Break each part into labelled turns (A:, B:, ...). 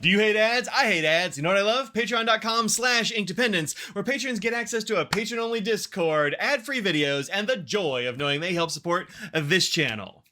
A: Do you hate ads? I hate ads. You know what I love? Patreon.com/inkdependence, where patrons get access to a patron-only Discord, ad-free videos, and the joy of knowing they help support this channel.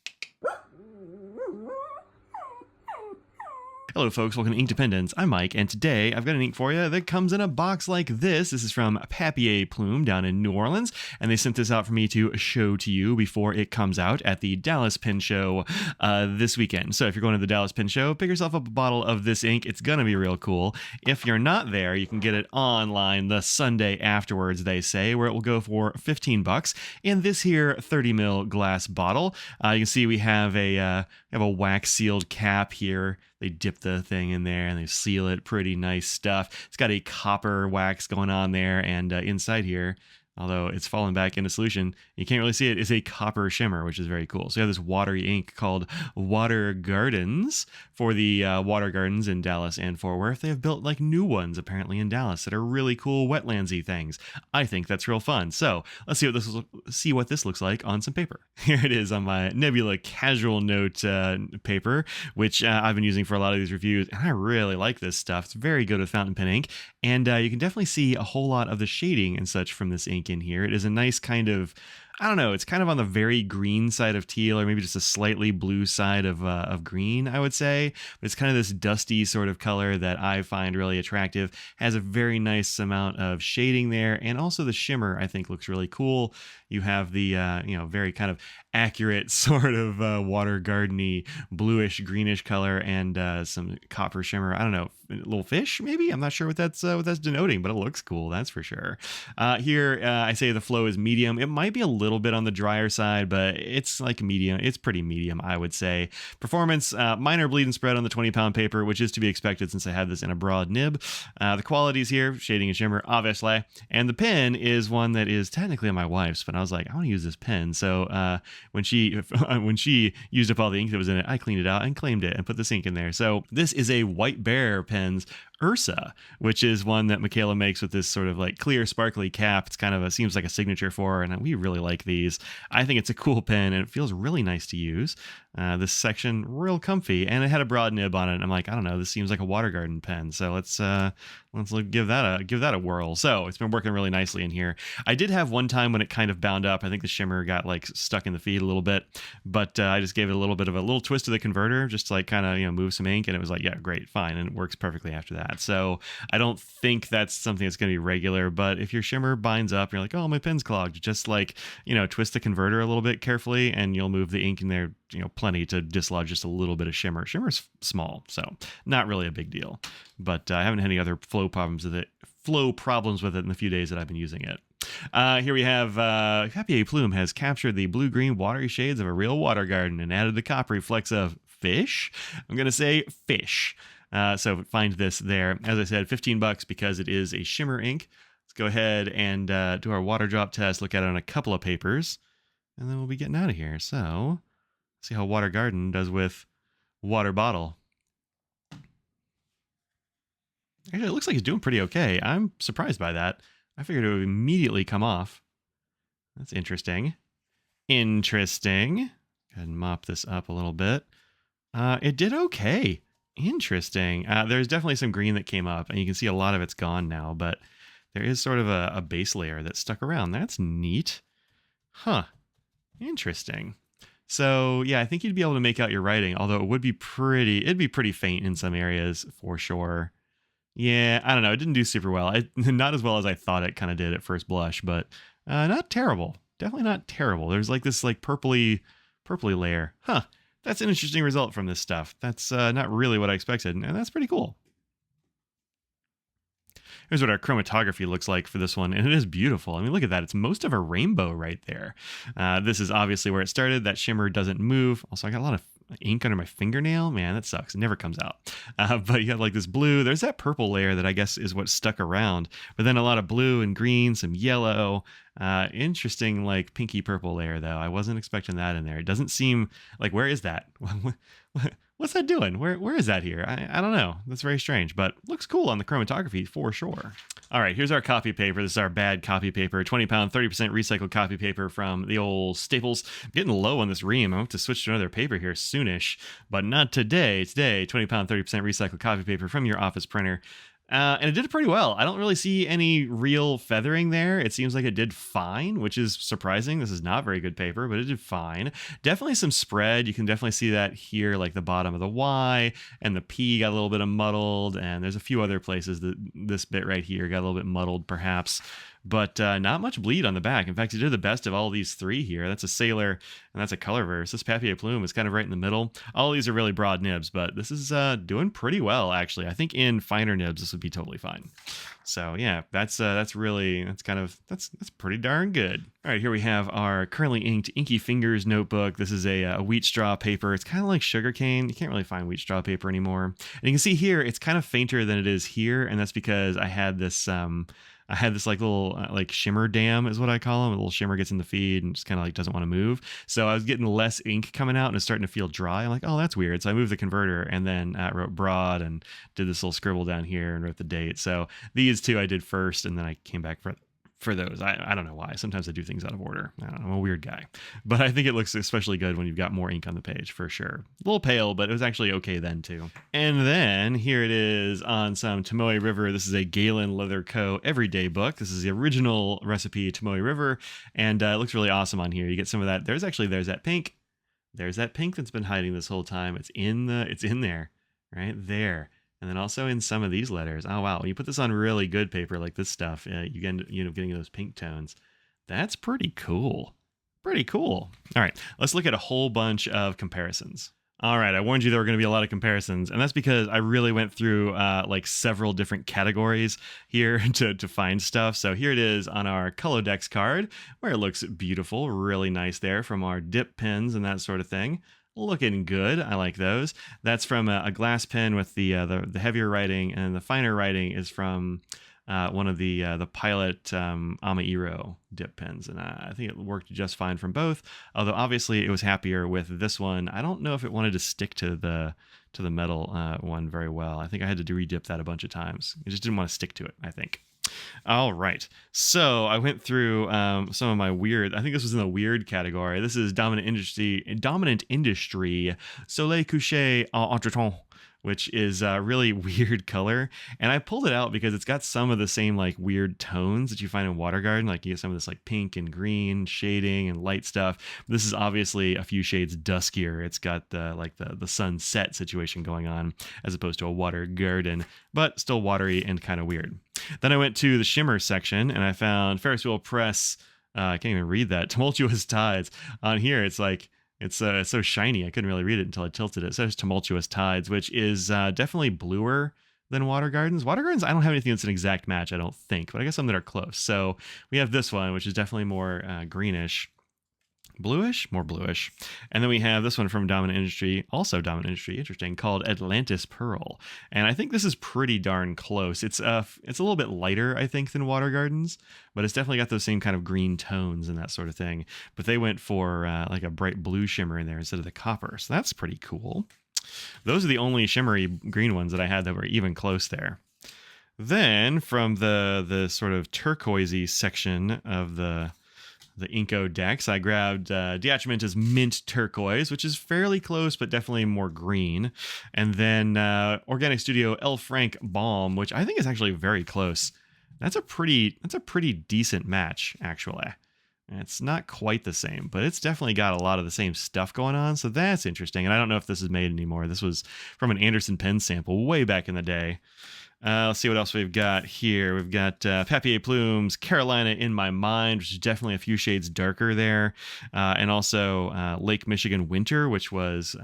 A: Hello folks, welcome to Inkdependence. I'm Mike, and today I've got an ink for you that comes in a box like this. This is from Papier Plume down in New Orleans, and they sent this out for me to show to you before it comes out at the Dallas Pen Show this weekend. So if you're going to the Dallas Pen Show, pick yourself up a bottle of this ink. It's gonna be real cool. If you're not there, you can get it online the Sunday afterwards, they say, where it will go for 15 bucks in this here 30 ml glass bottle. You can see we have a wax sealed cap here. They dip the thing in there and they seal it. Pretty nice stuff. It's got a copper wax going on there, and inside here, although it's fallen back into solution, you can't really see it, is a copper shimmer, which is very cool. So you have this watery ink called Water Gardens for the water gardens in Dallas and Fort Worth. They have built like new ones apparently in Dallas that are really cool wetlandsy things. I think that's real fun. So let's see what this looks like on some paper. Here it is on my Nebula Casual Note paper, which I've been using for a lot of these reviews, and I really like this stuff. It's very good with fountain pen ink, and you can definitely see a whole lot of the shading and such from this ink in here. It is a nice kind of, I don't know, it's kind of on the very green side of teal, or maybe just a slightly blue side of green, I would say. But it's kind of this dusty sort of color that I find really attractive. Has a very nice amount of shading there, and also the shimmer I think looks really cool. You have the very kind of accurate sort of water gardeny bluish greenish color, and some copper shimmer. I don't know, a little fish maybe. I'm not sure what that's denoting, but it looks cool, that's for sure. Here I say the flow is medium. It might be a little bit on the drier side, but it's like medium. It's pretty medium, I would say. Performance, minor bleed and spread on the 20-pound paper, which is to be expected since I had this in a broad nib. The qualities here, shading and shimmer, obviously. And the pen is one that is technically my wife's, but I was like, I want to use this pen. So when she used up all the ink that was in it, I cleaned it out and claimed it and put this ink in there. So this is a White Bear Pens Ursa, which is one that Michaela makes with this sort of like clear sparkly cap. It's kind of seems like a signature for her, and we really like these. I think it's a cool pen, and it feels really nice to use. This section real comfy, and it had a broad nib on it. And I'm like, I don't know, this seems like a water garden pen, so let's give that a whirl. So it's been working really nicely in here. I did have one time when it kind of bound up. I think the shimmer got like stuck in the feed a little bit, but I just gave it a little bit of a little twist to the converter, just to like kind of move some ink, and it was like, yeah, great, fine, and it works perfectly after that. So I don't think that's something that's going to be regular, but if your shimmer binds up, you're like, oh, my pen's clogged, just like twist the converter a little bit carefully, and you'll move the ink in there plenty to dislodge just a little bit of shimmer. Shimmer's small, so not really a big deal, but I haven't had any other flow problems with it in the few days that I've been using it. Here we have Papier Plume has captured the blue-green watery shades of a real water garden and added the coppery flecks of fish. I'm going to say fish. So find this there. As I said, 15 bucks because it is a shimmer ink. Let's go ahead and do our water drop test, look at it on a couple of papers, and then we'll be getting out of here. So see how Water Garden does with water bottle. Actually, it looks like it's doing pretty okay. I'm surprised by that. I figured it would immediately come off. That's interesting. Interesting. Go ahead and mop this up a little bit. It did okay. Interesting. There's definitely some green that came up, and you can see a lot of it's gone now, but there is sort of a base layer that stuck around. That's neat. Huh. Interesting. So yeah, I think you'd be able to make out your writing, although it'd be pretty faint in some areas for sure. Yeah, I don't know. It didn't do super well. Not as well as I thought it kind of did at first blush, but not terrible. Definitely not terrible. There's like this like purpley layer. Huh. That's an interesting result from this stuff. That's not really what I expected, and that's pretty cool. Here's what our chromatography looks like for this one, and it is beautiful. I mean, look at that. It's most of a rainbow right there. This is obviously where it started. That shimmer doesn't move. Also, I got a lot of ink under my fingernail. Man, that sucks. It never comes out. But you have like this blue. There's that purple layer that I guess is what stuck around. But then a lot of blue and green, some yellow. Interesting, like pinky purple layer, though. I wasn't expecting that in there. It doesn't seem like, where is that? What's that doing? Where is that here? I don't know. That's very strange, but looks cool on the chromatography for sure. All right, here's our copy paper. This is our bad copy paper, 20-pound, 30% recycled copy paper from the old Staples. I'm getting low on this ream. I want to switch to another paper here soonish, but not today. Today, 20-pound, 30% recycled copy paper from your office printer. And it did pretty well. I don't really see any real feathering there. It seems like it did fine, which is surprising. This is not very good paper, but it did fine. Definitely some spread. You can definitely see that here, like the bottom of the Y and the P got a little bit of muddled. And there's a few other places that this bit right here got a little bit muddled, perhaps. But not much bleed on the back. In fact, it did the best of all these three here. That's a Sailor, and that's a Colorverse. This Papier Plume is kind of right in the middle. All of these are really broad nibs, but this is doing pretty well, actually. I think in finer nibs, this would be totally fine. So yeah, that's pretty darn good. All right, here we have our currently inked Inky Fingers notebook. This is a wheat straw paper. It's kind of like sugarcane. You can't really find wheat straw paper anymore. And you can see here, it's kind of fainter than it is here, and that's because I had this like little like shimmer dam is what I call them. A little shimmer gets in the feed and just kind of like doesn't want to move. So I was getting less ink coming out and it's starting to feel dry. I'm like, oh, that's weird. So I moved the converter and then wrote broad and did this little scribble down here and wrote the date. So these two I did first and then I came back for those. I don't know why. Sometimes I do things out of order. I don't know, I'm a weird guy. But I think it looks especially good when you've got more ink on the page, for sure. A little pale, but it was actually okay then too. And then here it is on some Tomoe River. This is a Galen Leather Co. everyday book. This is the original recipe Tomoe River, and it looks really awesome on here. You get some of that. There's that pink. There's that pink that's been hiding this whole time. It's in there, right there. And then also in some of these letters. Oh, wow. When you put this on really good paper like this stuff, you get, getting those pink tones. That's pretty cool. Pretty cool. All right, let's look at a whole bunch of comparisons. All right, I warned you there were going to be a lot of comparisons, and that's because I really went through like several different categories here to find stuff. So here it is on our Colodex card, where it looks beautiful, really nice there from our dip pens and that sort of thing. Looking good. I like those. That's from a glass pen with the heavier writing, and the finer writing is from one of the Pilot Amairo dip pens, and I think it worked just fine from both. Although obviously it was happier with this one. I don't know if it wanted to stick to the metal one very well. I think I had to redip that a bunch of times. It just didn't want to stick to it, I think. All right, so I went through some of my weird. I think this was in the weird category. This is dominant industry, Soleil Couché Entretemps, which is a really weird color. And I pulled it out because it's got some of the same like weird tones that you find in Water Garden. Like you get some of this like pink and green shading and light stuff. This is obviously a few shades duskier. It's got the sunset situation going on as opposed to a Water Garden, but still watery and kind of weird. Then I went to the shimmer section and I found Ferris Wheel Press. I can't even read that. Tumultuous Tides. On here, it's like, it's so shiny. I couldn't really read it until I tilted it. It says Tumultuous Tides, which is definitely bluer than Water Gardens. Water Gardens, I don't have anything that's an exact match, I don't think, but I guess some that are close. So we have this one, which is definitely more greenish. Bluish, more bluish. And then we have this one from Dominant Industry, also Dominant Industry, interesting, called Atlantis Pearl. And I think this is pretty darn close. It's a little bit lighter, I think, than Water Gardens, but it's definitely got those same kind of green tones and that sort of thing. But they went for like a bright blue shimmer in there instead of the copper. So that's pretty cool. Those are the only shimmery green ones that I had that were even close there. Then from the sort of turquoisey section of the Inko decks, I grabbed Diachimenta's Mint Turquoise, which is fairly close, but definitely more green. And then Organic Studio L. Frank Balm, which I think is actually very close. That's a pretty decent match, actually. It's not quite the same, but it's definitely got a lot of the same stuff going on, so that's interesting. And I don't know if this is made anymore. This was from an Anderson pen sample way back in the day. Let's see what else we've got here. We've got Papier Plume's Carolina in My Mind, which is definitely a few shades darker there. And also Lake Michigan Winter, which was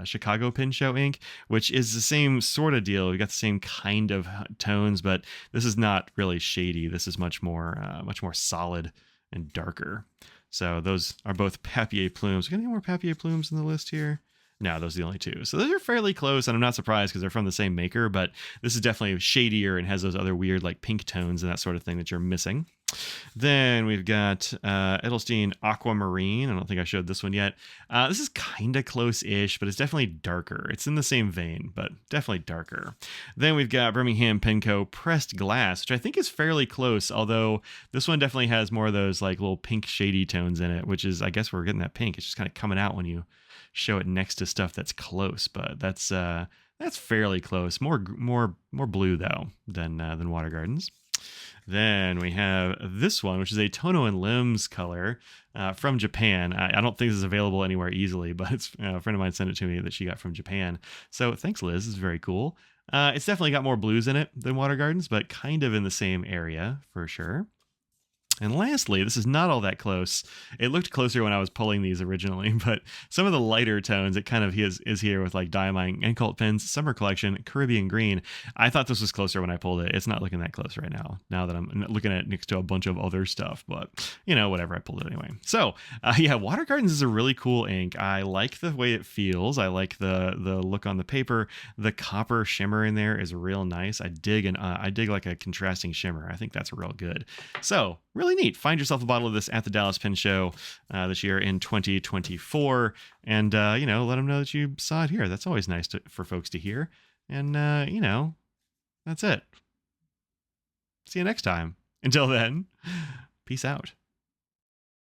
A: Chicago Pen Show ink, which is the same sort of deal. We've got the same kind of tones, but this is not really shady. This is much more solid and darker. So those are both Papier Plumes. We got any more Papier Plumes in the list here? No, those are the only two. So those are fairly close, and I'm not surprised because they're from the same maker, but this is definitely shadier and has those other weird like pink tones and that sort of thing that you're missing. Then we've got Edelstein Aquamarine. I don't think I showed this one yet. This is kind of close-ish, but it's definitely darker. It's in the same vein, but definitely darker. Then we've got Birmingham Penco Pressed Glass, which I think is fairly close, although this one definitely has more of those like little pink shady tones in it, which is, I guess we're getting that pink. It's just kind of coming out when you show it next to stuff that's close, but that's fairly close. More blue though than Water Gardens. Then we have this one, which is a Tono and Limbs color from Japan. I don't think this is available anywhere easily, but it's, a friend of mine sent it to me that she got from Japan. So thanks, Liz. This is very cool. It's definitely got more blues in it than Water Gardens, but kind of in the same area for sure. And lastly, this is not all that close. It looked closer when I was pulling these originally, but some of the lighter tones, it kind of is here with like Diamine and Cult Pens, Summer Collection, Caribbean Green. I thought this was closer when I pulled it. It's not looking that close right now that I'm looking at it next to a bunch of other stuff, but whatever, I pulled it anyway. So yeah, Water Gardens is a really cool ink. I like the way it feels. I like the look on the paper. The copper shimmer in there is real nice. I dig like a contrasting shimmer. I think that's real good. So really neat. Find yourself a bottle of this at the Dallas Pen Show this year in 2024, and let them know that you saw it here. That's always nice for folks to hear. And that's it. See you next time. Until then, peace out.